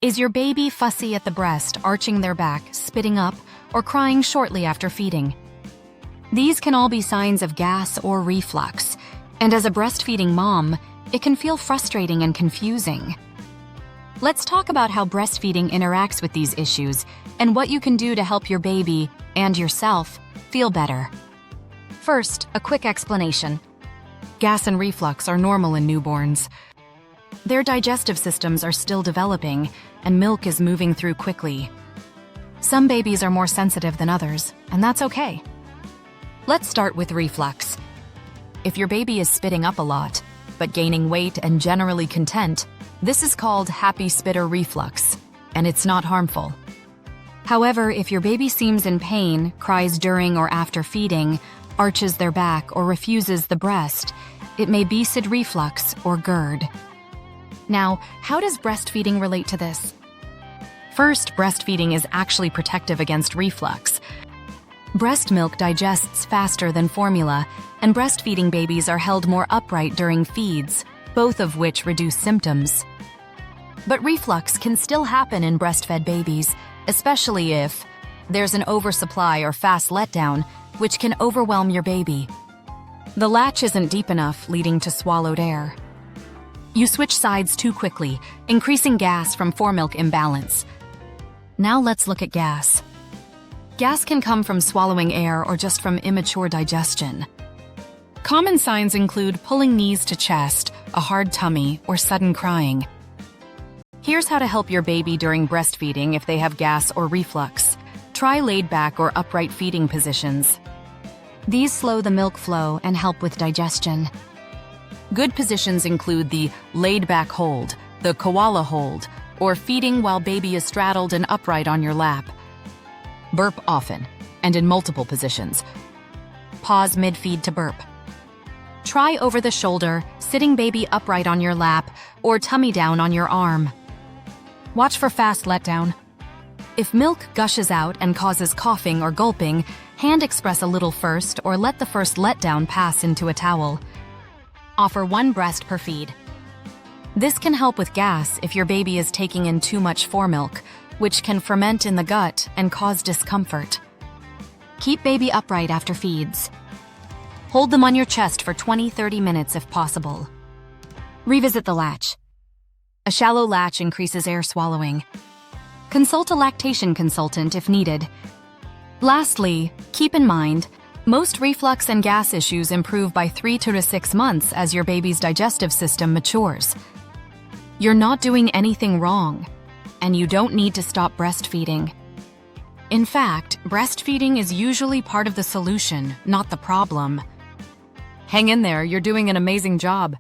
Is your baby fussy at the breast, arching their back, spitting up, or crying shortly after feeding? These can all be signs of gas or reflux, and as a breastfeeding mom, it can feel frustrating and confusing. Let's talk about how breastfeeding interacts with these issues and what you can do to help your baby and yourself feel better. First, a quick explanation. Gas and reflux are normal in newborns. Their digestive systems are still developing, and milk is moving through quickly. Some babies are more sensitive than others, and that's okay. Let's start with reflux. If your baby is spitting up a lot, but gaining weight and generally content, this is called happy spitter reflux, and it's not harmful. However, if your baby seems in pain, cries during or after feeding, arches their back, or refuses the breast, it may be acid reflux or GERD. Now, how does breastfeeding relate to this? First, breastfeeding is actually protective against reflux. Breast milk digests faster than formula, and breastfeeding babies are held more upright during feeds, both of which reduce symptoms. But reflux can still happen in breastfed babies, especially if there's an oversupply or fast letdown, which can overwhelm your baby. The latch isn't deep enough, leading to swallowed air. You switch sides too quickly, increasing gas from foremilk imbalance. Now let's look at gas. Gas can come from swallowing air or just from immature digestion. Common signs include pulling knees to chest, a hard tummy, or sudden crying. Here's how to help your baby during breastfeeding if they have gas or reflux. Try laid back or upright feeding positions. These slow the milk flow and help with digestion. Good positions include the laid back hold, the koala hold, or feeding while baby is straddled and upright on your lap. Burp often, and in multiple positions. Pause mid-feed to burp. Try over the shoulder, sitting baby upright on your lap, or tummy down on your arm. Watch for fast letdown. If milk gushes out and causes coughing or gulping, hand express a little first or let the first letdown pass into a towel. Offer one breast per feed. This can help with gas if your baby is taking in too much foremilk, which can ferment in the gut and cause discomfort. Keep baby upright after feeds. Hold them on your chest for 20-30 minutes if possible. Revisit the latch. A shallow latch increases air swallowing. Consult a lactation consultant if needed. Lastly, keep in mind, most reflux and gas issues improve by 3 to 6 months as your baby's digestive system matures. You're not doing anything wrong, and you don't need to stop breastfeeding. In fact, breastfeeding is usually part of the solution, not the problem. Hang in there, you're doing an amazing job.